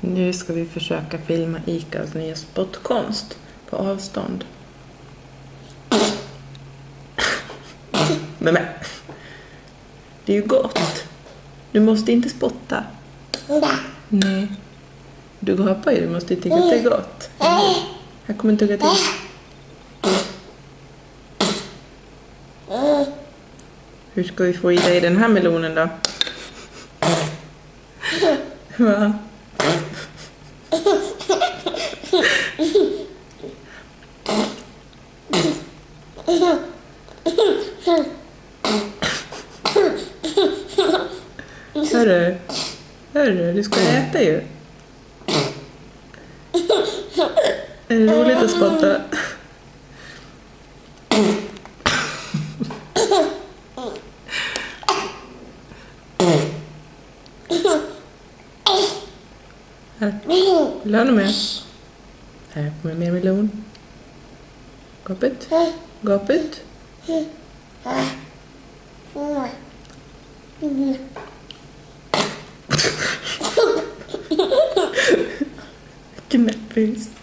Nu ska vi försöka filma Icas nya spottkonst på avstånd. Men det är ju gott. Du måste inte spotta. Nej. Du gapar ju, du måste tycka att det är gott. Jag kommer tugga till. Hur ska vi få i dig den här melonen då? Va? Hörru, du ska äta ju. Är det roligt att spotta? Här, vill du ha något mer? Här kommer mer melon. Gapet. Gapet. Knäppis.